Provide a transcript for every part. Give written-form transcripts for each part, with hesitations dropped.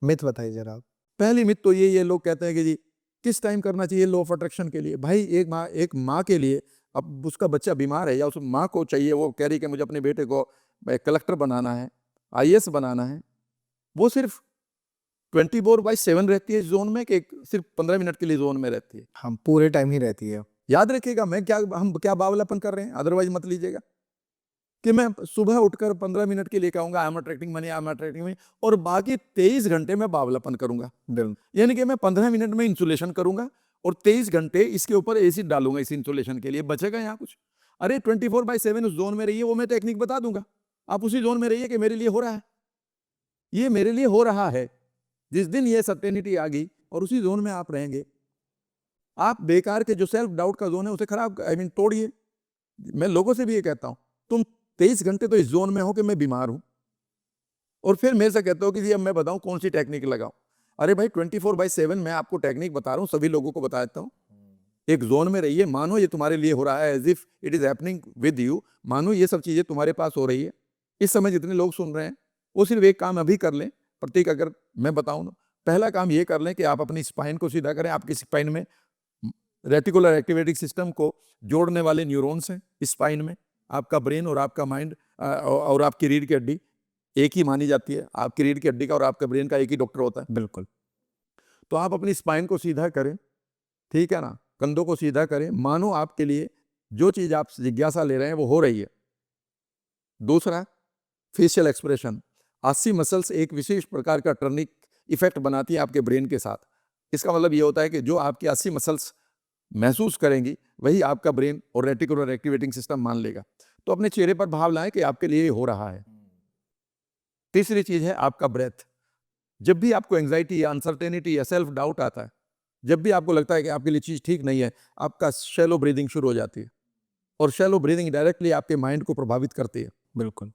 Myth बताइए जरा आप। पहली मिथ तो ये लोग कहते हैं कि जी किस टाइम करना चाहिए लॉ ऑफ अट्रैक्शन के लिए। भाई एक माँ के लिए, अब उसका बच्चा बीमार है या उस माँ को चाहिए, वो कह रही कि मुझे अपने बेटे को कलेक्टर बनाना है, आईएएस बनाना है, वो सिर्फ 24/7 रहती है जोन में कि सिर्फ 15 मिनट के लिए जोन में रहती है? हम पूरे टाइम ही रहती है। याद रखिएगा, हम क्या बावलापन कर रहे हैं, अदरवाइज मत लीजिएगा कि मैं सुबह उठकर 15 मिनट के लिए कहूंगा I am attracting money, I am attracting money, और बाकी 23 घंटे में बावलापन करूंगा। यानी कि मैं 15 मिनट में इंसुलेशन करूंगा और 23 घंटे इसके ऊपर एसिड डालूंगा इस इंसुलेशन के लिए, बचेगा यहाँ कुछ? अरे 24/7 उस जोन में रहिए, वो मैं टेक्निक बता दूंगा, आप उसी जोन में रहिए कि मेरे लिए हो रहा है, ये मेरे लिए हो रहा है। जिस दिन ये सर्टेनिटी आ गई और उसी जोन में आप रहेंगे, आप बेकार के जो सेल्फ डाउट का जोन है उसे खराब तोड़िए। मैं लोगों से भी ये कहता हूं, तुम 23 घंटे तो इस जोन में हो कि मैं बीमार हूं, और फिर मेरे से कहते हो कि जी अब मैं बताऊं कौन सी टेक्निक लगाऊं। अरे भाई 24/7 मैं आपको टेक्निक बता रहा हूं, सभी लोगों को बता देता हूं। एक जोन में रहिए, मानो ये तुम्हारे लिए हो रहा है, as if it is happening with you, मानो ये सब चीजें तुम्हारे पास हो रही है। इस समय जितने लोग सुन रहे हैं वो सिर्फ एक काम अभी कर लें, प्रतीक, अगर मैं बताऊं ना, पहला काम ये कर लें कि आप अपनी स्पाइन को सीधा करें। आपकी स्पाइन में रेटिकुलर एक्टिवेटिंग सिस्टम को जोड़ने वाले न्यूरॉन्स हैं स्पाइन में। आपका ब्रेन और आपका माइंड और आपकी रीढ़ की हड्डी एक ही मानी जाती है। आपकी रीढ़ की हड्डी का और आपके ब्रेन का एक ही डॉक्टर होता है। बिल्कुल। तो आप अपनी स्पाइन को सीधा करें, ठीक है ना, कंधों को सीधा करें, मानो आपके लिए जो चीज आप जिज्ञासा ले रहे हैं वो हो रही है। दूसरा, फेशियल एक्सप्रेशन। 80 मसल्स एक विशेष प्रकार का टर्निक इफेक्ट बनाती है आपके ब्रेन के साथ। इसका मतलब ये होता है कि जो आपकी 80 मसल्स महसूस करेंगी वही आपका ब्रेन और रेटिकुलर एक्टिवेटिंग सिस्टम मान लेगा। तो अपने चेहरे पर भाव लाएं कि आपके लिए हो रहा है। तीसरी चीज है आपका ब्रेथ। जब भी आपको एंजाइटी या अनसर्टेनिटी या सेल्फ डाउट आता है, जब भी आपको लगता है कि आपके लिए चीज ठीक नहीं है, आपका शैलो ब्रीदिंग शुरू हो जाती है, और शैलो ब्रीदिंग डायरेक्टली आपके माइंड को प्रभावित करती है। बिल्कुल,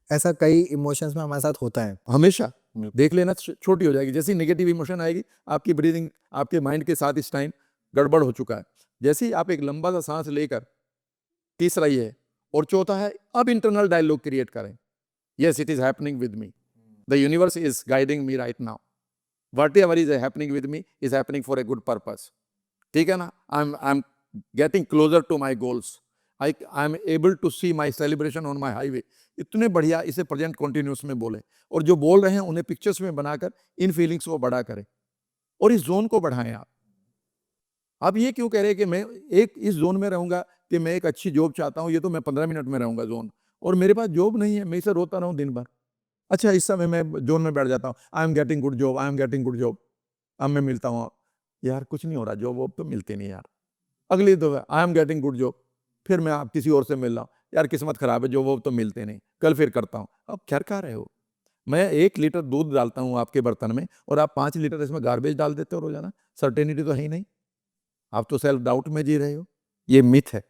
ऐसा कई इमोशंस में हमारे साथ होता है। हमेशा देख लेना, छोटी हो जाएगी। जैसी नेगेटिव इमोशन आएगी, आपकी ब्रीदिंग आपके माइंड के साथ इस टाइम गड़बड़ हो चुका है। जैसे ही आप एक लंबा सा सांस लेकर, तीसरा ये है, और चौथा है अब इंटरनल डायलॉग क्रिएट करें। Yes, it is happening with me, the universe is guiding me right now, whatever is happening with me is happening for a good purpose। ठीक है ना, I'm getting closer to my goals, I'm able to see my celebration on my highway। इतने बढ़िया इसे present continuous में बोले, और जो बोल रहे हैं उन्हें पिक्चर्स में बनाकर इन फीलिंग्स को बड़ा करें और इस जोन को बढ़ाएं। आप ये क्यों कह रहे हैं कि मैं एक इस जोन में रहूंगा कि मैं एक अच्छी जॉब चाहता हूं, ये तो मैं 15 मिनट में रहूंगा जोन, और मेरे पास जॉब नहीं है, मैं इसे रोता रहूं दिन भर। अच्छा, इस समय मैं जोन में बैठ जाता हूँ, I am getting good job, I am getting good job, अब मैं मिलता हूँ, यार कुछ नहीं हो रहा, जॉब वॉब तो मिलती नहीं यार। अगली दफा I am getting good job, फिर मैं आप किसी और से मिल रहा हूँ, यार किस्मत खराब है, जॉब वॉब तो मिलते नहीं, कल फिर करता हूँ। अब क्या खा रहे हो? मैं 1 लीटर दूध डालता हूँ आपके बर्तन में और आप 5 लीटर इसमें गार्बेज डाल देते हो रोजाना। सर्टेनिटी तो है ही नहीं, आप तो सेल्फ डाउट में जी रहे हो। ये मिथ है।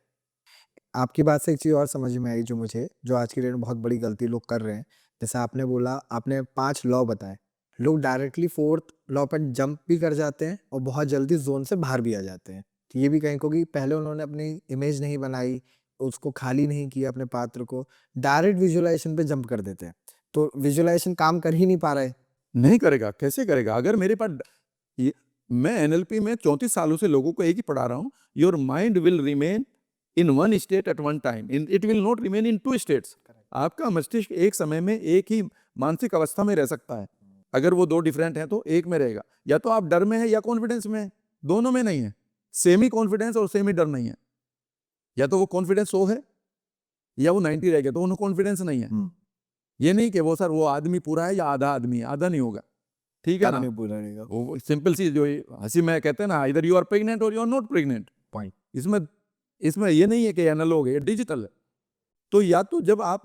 आपकी बात से एक चीज़ और समझ में आई जो आज की डेट में बहुत बड़ी गलती लोग कर रहे हैं। जैसे आपने बोला, आपने 5 लॉ बताए। लोग डायरेक्टली 4th लॉ पर जंप भी कर जाते हैं और बहुत जल्दी ज़ोन से बाहर भी आ जाते हैं। तो ये भी कहीं क्योंकि पहले उन्होंने अपनी इमेज नहीं बनाई, उसको खाली नहीं किया अपने पात्र को, डायरेक्ट विजुअलाइज़ेशन पे जंप कर देते हैं। तो विजुअलाइज़ेशन काम कर ही नहीं पा रहा है। नहीं करेगा, कैसे करेगा? अगर मेरे पास ये, मैं एनएलपी में 34 सालों से लोगों को एक ही पढ़ा रहा हूं, your mind will remain in one state at one time, it will not remain in 2 states. आपका मस्तिष्क एक समय में एक ही मानसिक अवस्था में रह सकता है। अगर वो 2 डिफरेंट हैं तो एक में रहेगा। या तो आप डर में है या कॉन्फिडेंस में है, दोनों में नहीं है। सेमी कॉन्फिडेंस और सेमी डर नहीं है। या तो वो कॉन्फिडेंस 100 है या वो 90 रह गया, तो उन्हें कॉन्फिडेंस नहीं है। ये नहीं कि वो सर वो आदमी पूरा है या आधा आदमी है, आधा नहीं होगा। ठीक है ना, पूरा रहेगा। वो सिंपल सी जो हंसी में कहते हैं ना, इधर यू आर प्रेग्नेंट और you are not pregnant. Point. इसमें ये नहीं है कि एनालॉग है, डिजिटल है। तो या तो जब आप,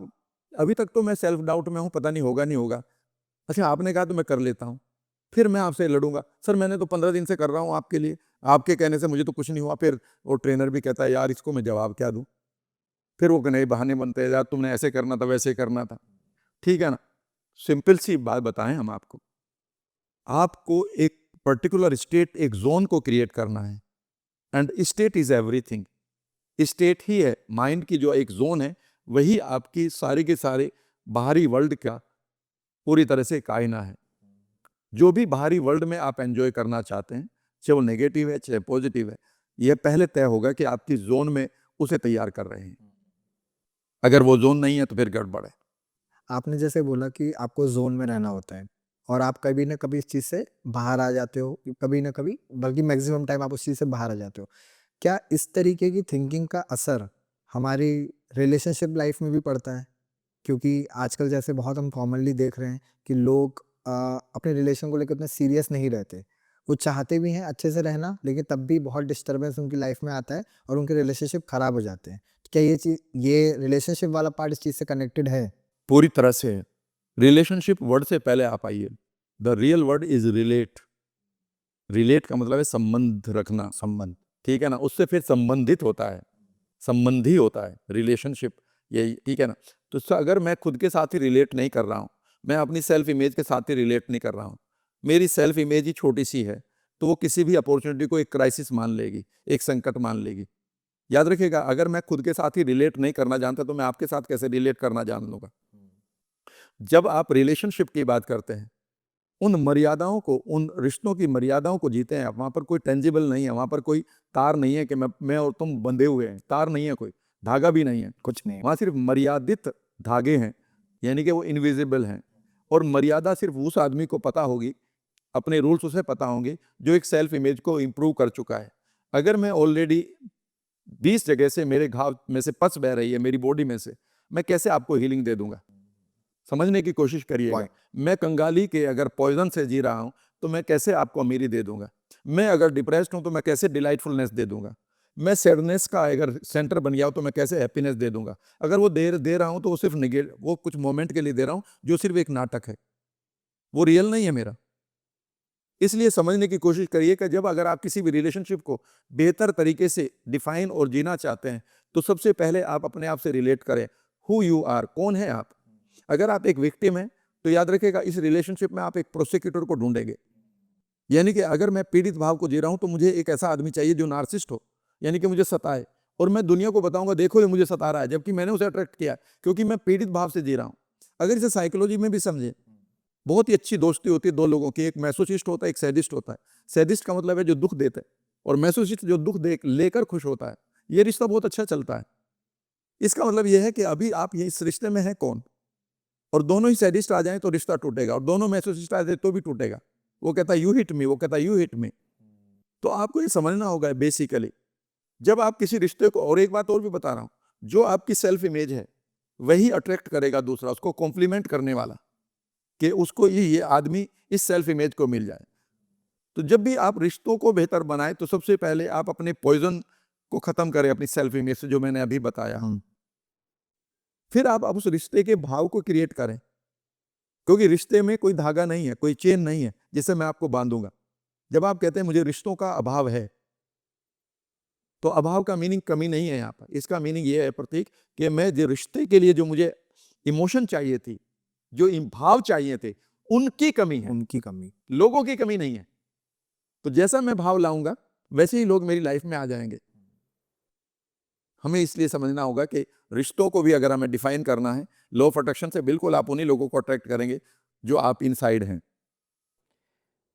अभी तक तो मैं सेल्फ डाउट में हूं, पता नहीं होगा नहीं होगा। अच्छा, आपने कहा तो मैं कर लेता हूं, फिर मैं आपसे लड़ूंगा, सर मैंने तो 15 दिन से कर रहा हूं आपके लिए, आपके कहने से मुझे तो कुछ नहीं हुआ। फिर वो ट्रेनर भी कहता है यार इसको मैं जवाब क्या दूं, फिर वो नए बहाने बनते हैं, यार तुमने ऐसे करना था, वैसे करना था। ठीक है ना, सिंपल सी बात बताएं हम आपको, आपको एक पर्टिकुलर स्टेट, एक जोन को क्रिएट करना है, and state is everything. State ही है माइंड की जो एक जोन है, वही आपकी सारे के सारे बाहरी वर्ल्ड का पूरी तरह से एक आईना है। जो भी बाहरी वर्ल्ड में आप एंजॉय करना चाहते हैं, चाहे वो नेगेटिव है चाहे पॉजिटिव है, ये पहले तय होगा कि आपकी जोन में उसे तैयार कर रहे हैं। अगर वो जोन नहीं है तो फिर गड़बड़ है। आपने जैसे बोला कि आपको ज़ोन में रहना होता है और आप कभी न कभी इस चीज़ से बाहर आ जाते हो, कभी न कभी बल्कि मैक्सिमम टाइम आप उस चीज़ से बाहर आ जाते हो। क्या इस तरीके की थिंकिंग का असर हमारी रिलेशनशिप लाइफ में भी पड़ता है? क्योंकि आजकल जैसे बहुत हम कॉमनली देख रहे हैं कि लोग अपने रिलेशन को लेकर उतने सीरियस नहीं रहते। वो चाहते भी हैं अच्छे से रहना, लेकिन तब भी बहुत डिस्टर्बेंस उनकी लाइफ में आता है और उनके रिलेशनशिप खराब हो जाते हैं। क्या ये रिलेशनशिप वाला पार्ट इस चीज़ से कनेक्टेड है? पूरी तरह से है। रिलेशनशिप वर्ड से पहले आप आइए। The real word is relate. Relate का मतलब है संबंध रखना, संबंध। ठीक है ना? उससे फिर संबंधित होता है, संबंधी होता है रिलेशनशिप, यही ठीक है ना? तो अगर मैं खुद के साथ ही रिलेट नहीं कर रहा हूँ, मैं अपनी सेल्फ इमेज के साथ ही रिलेट नहीं कर रहा हूँ, मेरी सेल्फ इमेज ही छोटी सी है, तो वो किसी भी अपॉर्चुनिटी को एक क्राइसिस मान लेगी, एक संकट मान लेगी। याद रखिएगा, अगर मैं खुद के साथ ही रिलेट नहीं करना जानता तो मैं आपके साथ कैसे रिलेट करना जान लूंगा। जब आप रिलेशनशिप की बात करते हैं, उन मर्यादाओं को, उन रिश्तों की मर्यादाओं को जीते हैं आप। वहाँ पर कोई टेंजिबल नहीं है, वहाँ पर कोई तार नहीं है कि मैं और तुम बंधे हुए हैं, तार नहीं है, कोई धागा भी नहीं है, कुछ नहीं। वहाँ सिर्फ मर्यादित धागे हैं, यानी कि वो इनविजिबल हैं। और मर्यादा सिर्फ उस आदमी को पता होगी, अपने रूल्स उसे पता होंगे जो एक सेल्फ इमेज को इम्प्रूव कर चुका है। अगर मैं ऑलरेडी 20 जगह से मेरे घाव में से पस बह रही है मेरी बॉडी में से, मैं कैसे आपको हीलिंग दे दूंगा? समझने की कोशिश करिएगा। Point. मैं कंगाली के अगर पॉइजन से जी रहा हूं तो मैं कैसे आपको अमीरी दे दूंगा? मैं अगर डिप्रेस्ड हूं तो मैं कैसे डिलाइटफुलनेस दे दूंगा? मैं सैडनेस का अगर सेंटर बन गया हूं तो मैं कैसे हैप्पीनेस दे दूंगा? अगर वो दे रहा हूं तो वो सिर्फ वो कुछ मोमेंट के लिए दे रहा हूं, जो सिर्फ एक नाटक है, वो रियल नहीं है मेरा। इसलिए समझने की कोशिश करिए कि जब अगर आप किसी भी रिलेशनशिप को बेहतर तरीके से डिफाइन और जीना चाहते हैं, तो सबसे पहले आप अपने आप से रिलेट करें। हु यू आर, कौन है आप? अगर आप एक विक्टिम हैं तो याद रखिएगा, इस रिलेशनशिप में आप एक प्रोसिक्यूटर को ढूंढेंगे। यानी कि अगर मैं पीड़ित भाव को जी रहा हूं तो मुझे एक ऐसा आदमी चाहिए जो नार्सिस्ट हो, यानी कि मुझे सताए, और मैं दुनिया को बताऊंगा देखो ये मुझे सता रहा है, जबकि मैंने उसे अट्रैक्ट किया क्योंकि मैं पीड़ित भाव से जी रहा हूं। अगर इसे साइकोलॉजी में भी समझे, बहुत ही अच्छी दोस्ती होती है दो लोगों की, एक मैसोचिस्ट होता है, एक सैडिस्ट होता है। सैडिस्ट का मतलब है जो दुख देता है, और मैसोचिस्ट जो दुख देख लेकर खुश होता है। ये रिश्ता बहुत अच्छा चलता है। इसका मतलब यह है कि अभी आप ये इस रिश्ते में हैं कौन, और दोनों ही सैडिस्ट आ जाएं तो रिश्ता टूटेगा, और दोनों मैसोचिस्ट आ जाए तो भी टूटेगा। वो कहता है यू हिट मी, वो कहता है यू हिट मी। तो आपको ये समझना होगा बेसिकली, जब आप किसी रिश्ते को, और एक बात और भी बता रहा हूं, जो आपकी सेल्फ इमेज है वही अट्रैक्ट करेगा दूसरा, उसको कॉम्प्लीमेंट करने वाला, कि उसको ये आदमी इस सेल्फ इमेज को मिल जाए। तो जब भी आप रिश्तों को बेहतर बनाएं तो सबसे पहले आप अपने पॉइजन को खत्म करें अपनी सेल्फ इमेज से, जो मैंने अभी बताया। फिर आप उस रिश्ते के भाव को क्रिएट करें, क्योंकि रिश्ते में कोई धागा नहीं है, कोई चेन नहीं है जिससे मैं आपको बांधूंगा। जब आप कहते हैं मुझे रिश्तों का अभाव है, तो अभाव का मीनिंग कमी नहीं है यहाँ पर। इसका मीनिंग ये है प्रतीक, कि मैं जो रिश्ते के लिए जो मुझे इमोशन चाहिए थी, जो भाव चाहिए थे, उनकी कमी है, उनकी कमी। लोगों की कमी नहीं है। तो जैसा मैं भाव लाऊंगा वैसे ही लोग मेरी लाइफ में आ जाएंगे। हमें इसलिए समझना होगा कि रिश्तों को भी अगर हमें डिफाइन करना है, लॉ ऑफ अट्रैक्शन से बिल्कुल आप उन्हीं लोगों को अट्रैक्ट करेंगे जो आप इनसाइड हैं।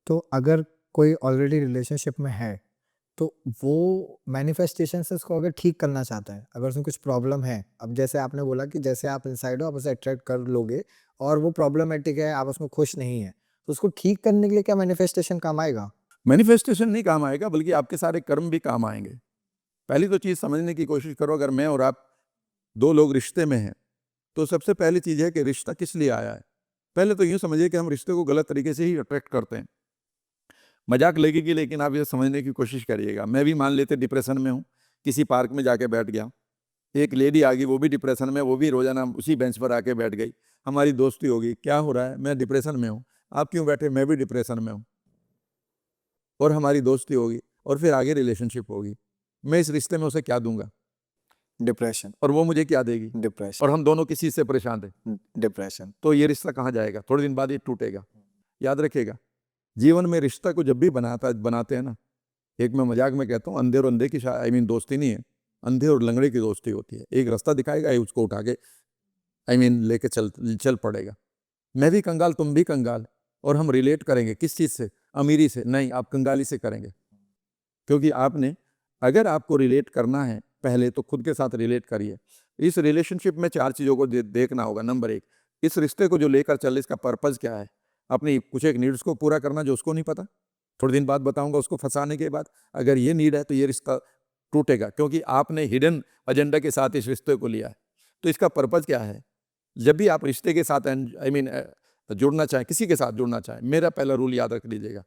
तो अगर कोई ऑलरेडी रिलेशनशिप में है, तो वो मैनिफेस्टेशन से उसको अगर ठीक करना चाहता है, अगर उसमें कुछ प्रॉब्लम है, अब जैसे आपने बोला कि जैसे आप इनसाइड हो आप उसे अट्रैक्ट कर लोगे और वो प्रॉब्लमेटिक है, आप उसमें खुश नहीं है, तो उसको ठीक करने के लिए क्या मैनिफेस्टेशन काम आएगा? मैनिफेस्टेशन नहीं काम आएगा, बल्कि आपके सारे कर्म भी काम आएंगे। पहली तो चीज समझने की कोशिश करो, अगर मैं और आप दो लोग रिश्ते में हैं, तो सबसे पहली चीज है कि रिश्ता किस लिए आया है। पहले तो यूं समझिए कि हम रिश्ते को गलत तरीके से ही अट्रैक्ट करते हैं। मजाक लगेगी लेकिन आप ये समझने की कोशिश करिएगा। मैं भी मान लेते डिप्रेशन में हूँ, किसी पार्क में जाके बैठ गया, एक लेडी आ गई, वो भी डिप्रेशन में, वो भी रोजाना उसी बेंच पर आके बैठ गई। हमारी दोस्ती होगी, क्या हो रहा है, मैं डिप्रेशन में हूँ, आप क्यों बैठे, मैं भी डिप्रेशन में हूँ, और हमारी दोस्ती होगी, और फिर आगे रिलेशनशिप होगी। मैं इस रिश्ते में उसे क्या दूंगा, डिप्रेशन। और वो मुझे क्या देगी, डिप्रेशन। और हम दोनों किसी से परेशान थे, डिप्रेशन। तो ये रिश्ता कहाँ जाएगा? थोड़े दिन बाद ये टूटेगा। याद रखिएगा, जीवन में रिश्ता को जब भी बनाते हैं ना, एक मैं मजाक में कहता हूँ, अंधे और अंधे की दोस्ती नहीं है, अंधे और लंगड़े की दोस्ती होती है। एक रास्ता दिखाएगा, ये उसको उठा के लेके चल पड़ेगा। मैं भी कंगाल, तुम भी कंगाल, और हम रिलेट करेंगे किस चीज़ से? अमीरी से नहीं, आप कंगाली से करेंगे। क्योंकि आपने अगर आपको रिलेट करना है पहले तो खुद के साथ रिलेट करिए। इस रिलेशनशिप में 4 चीज़ों को देखना होगा। नंबर 1, इस रिश्ते को जो लेकर चल रहे इसका पर्पज़ क्या है? अपनी कुछ एक नीड्स को पूरा करना जो उसको नहीं पता। थोड़े दिन बाद बताऊँगा उसको फँसाने के बाद। अगर ये नीड है तो ये रिश्ता टूटेगा क्योंकि आपने हिडन एजेंडा के साथ इस रिश्ते को लिया है। तो इसका पर्पज़ क्या है? जब भी आप रिश्ते के साथ जुड़ना चाहें, किसी के साथ जुड़ना चाहें, मेरा पहला रूल याद रख लीजिएगा।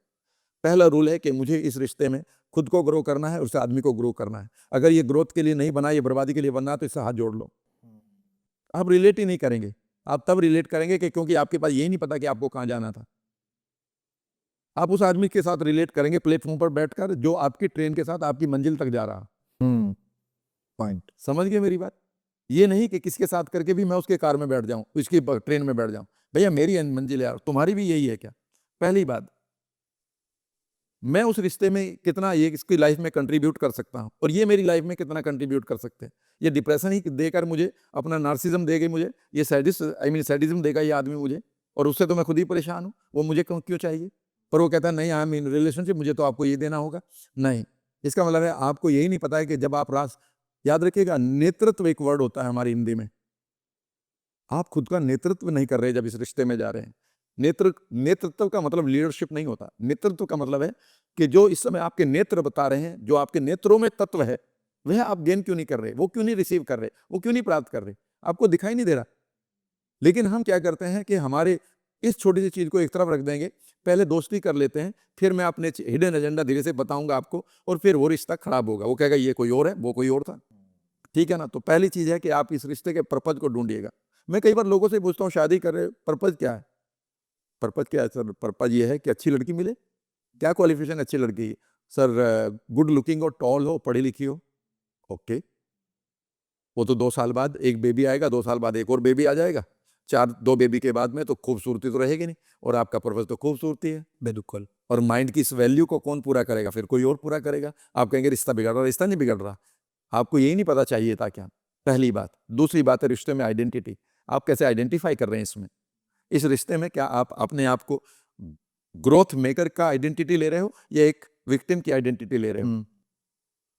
पहला रूल है कि मुझे इस रिश्ते में खुद को ग्रो करना है, उस आदमी को ग्रो करना है। अगर ये ग्रोथ के लिए नहीं बना, ये बर्बादी के लिए बना तो इससे हाथ जोड़ लो। आप रिलेट ही नहीं करेंगे। आप तब रिलेट करेंगे कि क्योंकि आपके पास यही नहीं पता कि आपको कहाँ जाना था। आप उस आदमी के साथ रिलेट करेंगे प्लेटफॉर्म पर बैठकर जो आपकी ट्रेन के साथ आपकी मंजिल तक जा रहा। पॉइंट। समझ गए मेरी बात? ये नहीं कि किसके साथ करके भी मैं उसके कार में बैठ जाऊं, उसकी ट्रेन में बैठ जाऊं। भैया मेरी मंजिल है यार, तुम्हारी भी यही है क्या? पहली बात, मैं उस रिश्ते में कितना ये इसकी लाइफ में कंट्रीब्यूट कर सकता हूं और ये मेरी लाइफ में कितना कंट्रीब्यूट कर सकते हैं। ये डिप्रेशन ही देकर मुझे अपना नार्सिज्म देगा, मुझे ये सैडिज्म देगा ये आदमी मुझे, और उससे तो मैं खुद ही परेशान हूँ। वो मुझे क्यों चाहिए? पर वो कहता है नहीं, आई एम इन रिलेशनशिप, मुझे तो आपको ये देना होगा। नहीं, इसका मतलब है आपको यही नहीं पता है कि जब आप याद रखिएगा, नेतृत्व एक वर्ड होता है हमारी हिंदी में। आप खुद का नेतृत्व नहीं कर रहे जब इस रिश्ते में जा रहे हैं। नेतृत्व का मतलब लीडरशिप नहीं होता। नेतृत्व का मतलब है कि जो इस समय आपके नेत्र बता रहे हैं, जो आपके नेत्रों में तत्व है, वह आप गेन क्यों नहीं कर रहे? वो क्यों नहीं रिसीव कर रहे? वो क्यों नहीं प्राप्त कर रहे? आपको दिखाई नहीं दे रहा। लेकिन हम क्या करते हैं कि हमारे इस छोटी सी चीज को एक तरफ रख देंगे, पहले दोस्ती कर लेते हैं, फिर मैं अपने हिडन एजेंडा धीरे से बताऊंगा आपको, और फिर वो रिश्ता खराब होगा। वो कहेगा ये कोई और है, वो कोई और था। ठीक है ना? तो पहली चीज है कि आप इस रिश्ते के पर्पज को ढूंढिएगा। मैं कई बार लोगों से पूछता हूँ शादी कर रहे, पर्पज क्या है? पर्पज क्या है सर? पर्पज ये है कि अच्छी लड़की मिले। क्या क्वालिफिकेशन अच्छी लड़की की? सर गुड लुकिंग हो, टॉल हो, पढ़ी लिखी हो। ओके, वो तो 2 साल बाद एक बेबी आएगा, 2 साल बाद एक और बेबी आ जाएगा। 2 बेबी के बाद में तो खूबसूरती तो रहेगी नहीं, और आपका पर्पज तो खूबसूरती है। बिल्कुल। और माइंड की इस वैल्यू को कौन पूरा करेगा? फिर कोई और पूरा करेगा। आप कहेंगे रिश्ता बिगड़ रहा। रिश्ता नहीं बिगड़ रहा, आपको यही नहीं पता चाहिए था क्या? पहली बात। दूसरी बात है रिश्ते में आइडेंटिटी। आप कैसे आइडेंटिफाई कर रहे हैं इसमें? इस रिश्ते में क्या आप अपने आप को ग्रोथ मेकर का आइडेंटिटी ले रहे हो या एक विक्टिम की आइडेंटिटी ले रहे हो?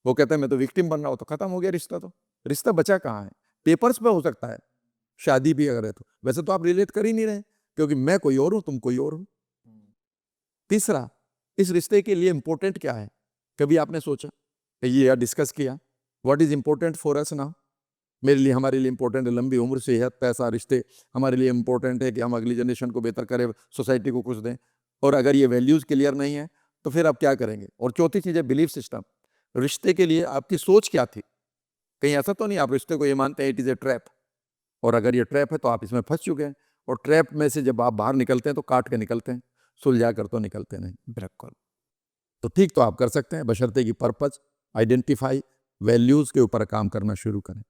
वो कहता है मैं तो विक्टिम बन रहा हूं, तो खत्म हो गया रिश्ता। तो रिश्ता बचा कहाँ है? पेपर्स पे हो सकता है, शादी भी अगर है तो। वैसे तो आप रिलेट कर ही नहीं रहे, क्योंकि मैं कोई और हूं, तुम कोई और हो। तीसरा, इस रिश्ते के लिए इंपॉर्टेंट क्या है? कभी आपने सोचा ये डिस्कस किया? What is important for us now? मेरे लिए, हमारे लिए इंपॉर्टेंट है लंबी उम्र, सेहत, पैसा, रिश्ते। हमारे लिए इंपॉर्टेंट है कि हम अगली जनरेशन को बेहतर करें, सोसाइटी को कुछ दें। और अगर ये वैल्यूज क्लियर नहीं है तो फिर आप क्या करेंगे? और चौथी चीज है बिलीफ सिस्टम। रिश्ते के लिए आपकी सोच क्या थी? कहीं ऐसा तो नहीं आप रिश्ते को ये मानते हैं इट इज ए ट्रैप, और अगर ये ट्रैप है तो आप इसमें फंस चुके हैं। और ट्रैप में से जब आप बाहर निकलते हैं तो काट के निकलते हैं, सुलझा कर तो निकलते नहीं। बिल्कुल। तो ठीक तो आप कर सकते हैं, बशर्ते कि पर्पज, आइडेंटिफाई, वैल्यूज के ऊपर काम करना शुरू करें।